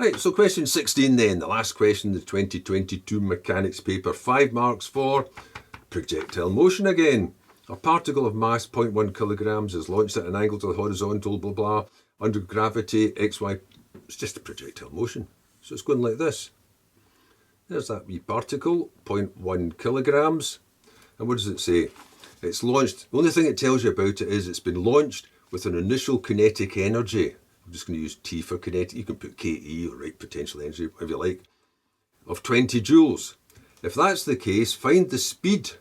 Right, so question 16 then, the last question, the 2022 mechanics paper, 5 marks for projectile motion again. A particle of mass 0.1 kilograms is launched at an angle to the horizontal, blah blah, under gravity, xy. It's just a projectile motion. So it's going like this. There's that wee particle, 0.1 kilograms. And what does it say? It's launched, the only thing it tells you about it is it's been launched with an initial kinetic energy. I'm just going to use T for kinetic. You can put KE or write potential energy, whatever you like, of 20 joules. If that's the case, find the speed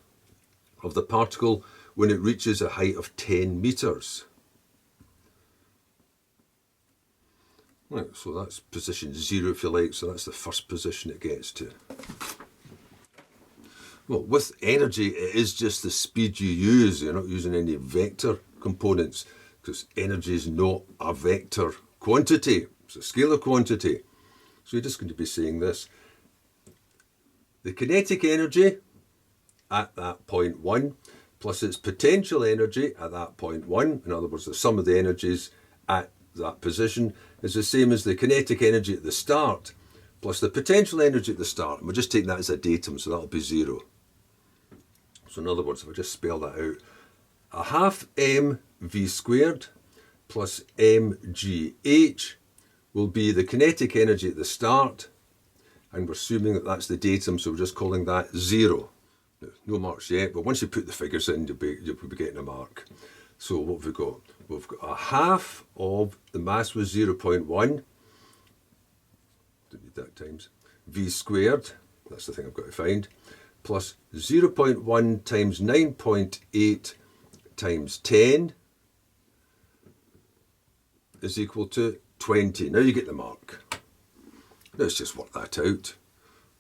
of the particle when it reaches a height of 10 meters. Right, so that's position 0 if you like, so that's the first position it gets to. Well, with energy, it is just the speed you use. You're not using any vector components because energy is not a vector quantity. It's a scalar quantity. So you're just going to be saying this. The kinetic energy at that point 1 plus its potential energy at that point 1, in other words, the sum of the energies at that position is the same as the kinetic energy at the start plus the potential energy at the start. And we're just taking that as a datum, so that'll be 0. So in other words, if I just spell that out, a half mv squared plus mgh will be the kinetic energy at the start, and we're assuming that that's the datum, so we're just calling that 0. No marks yet, but once you put the figures in, you'll be getting a mark. So what have we got? We've got a half of, the mass was 0.1, don't need that times, v squared, that's the thing I've got to find, plus 0.1 times 9.8 times 10 is equal to 20. Now you get the mark. Let's just work that out.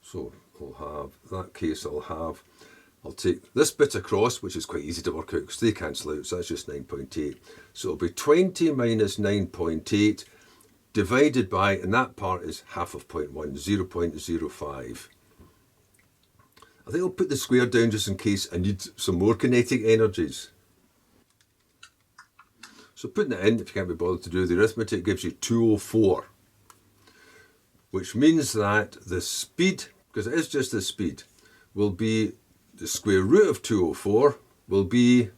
So I'll have, in that case I'll take this bit across, which is quite easy to work out because they cancel out, so that's just 9.8. So it'll be 20 minus 9.8 divided by, and that part is half of 0.1, 0.05. I think I'll put the square down just in case I need some more kinetic energies. So putting it in, if you can't be bothered to do the arithmetic, gives you 204. Which means that the speed, because it is just the speed, will be the square root of 204 will be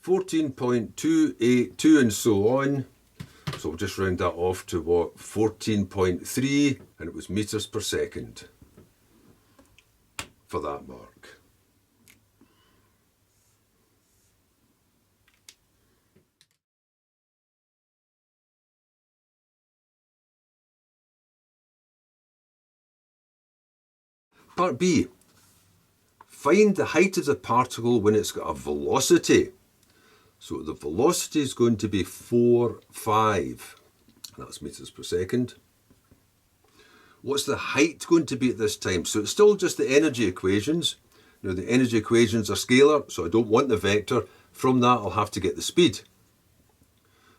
14.282 and so on. So we'll just round that off to what, 14.3, and it was meters per second for that mark. Part B, find the height of the particle when it's got a velocity. So the velocity is going to be 4.5, that's meters per second. What's the height going to be at this time? So it's still just the energy equations. Now the energy equations are scalar, so I don't want the vector. From that I'll have to get the speed.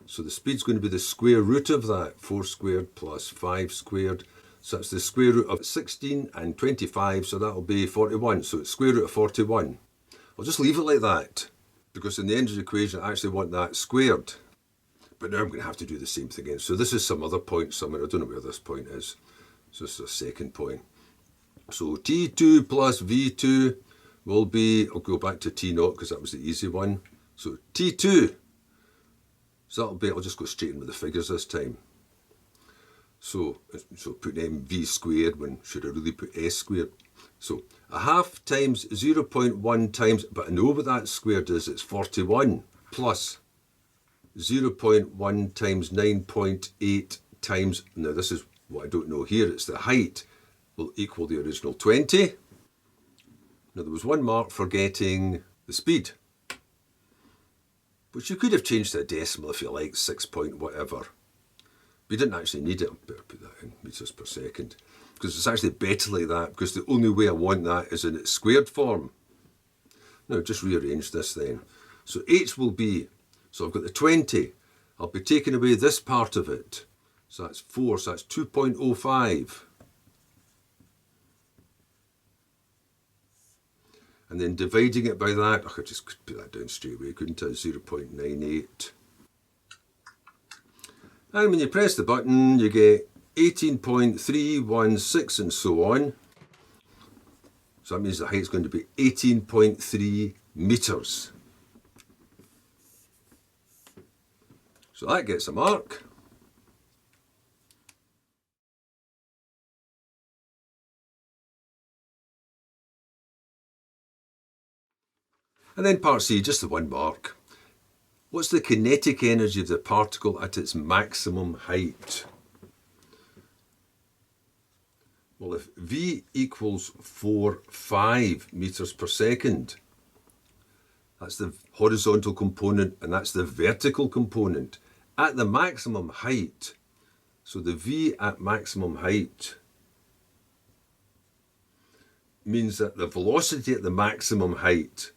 So the speed's going to be the square root of that, 4 squared plus 5 squared. So that's the square root of 16 and 25, so that'll be 41. So it's square root of 41. I'll just leave it like that, because in the energy equation I actually want that squared. But now I'm going to have to do the same thing again. So this is some other point somewhere. I don't know where this point is. So this is a second point. So T2 plus V2 will be, I'll go back to T0 because that was the easy one. So T2, so that'll be, I'll just go straight in with the figures this time. So put mv squared when should I really put s squared? So a half times 0.1 times, but I know what that squared is, it's 41, plus 0.1 times 9.8 times, now this is what I don't know here, it's the height, will equal the original 20. Now there was one mark for getting the speed, which you could have changed to a decimal if you like, 6 point whatever. But you didn't actually need it. I better put that in meters per second, because it's actually better like that, because the only way I want that is in its squared form. Now just rearrange this then. So h will be, so I've got the 20, I'll be taking away this part of it. So that's 4, so that's 2.05. And then dividing it by that, I could just put that down straight away, couldn't I? 0.98. And when you press the button, you get 18.316 and so on. So that means the height's going to be 18.3 meters. So that gets a mark. And then part C, just the one mark. What's the kinetic energy of the particle at its maximum height? Well, if V equals 4.5 meters per second, that's the horizontal component and that's the vertical component. At the maximum height, so the V at maximum height means that the velocity at the maximum height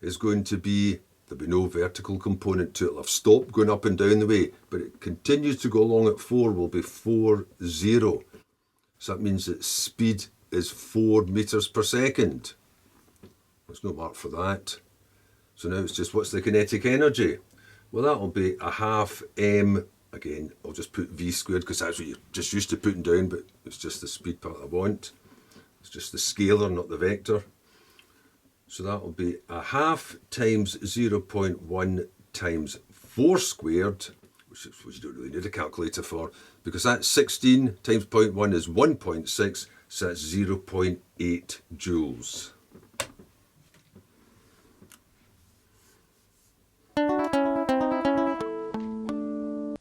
is going to be, there'll be no vertical component to it. It'll have stopped going up and down the way, but it continues to go along at 4, will be 4.0. So that means that speed is 4 meters per second. There's no mark for that. So now it's just what's the kinetic energy? Well, that'll be a half m, again, I'll just put v squared because that's what you're just used to putting down, but it's just the speed part I want. It's just the scalar, not the vector. So that'll be a half times 0.1 times 4 squared, which you don't really need a calculator for, because that's 16 times 0.1 is 1.6, so that's 0.8 joules.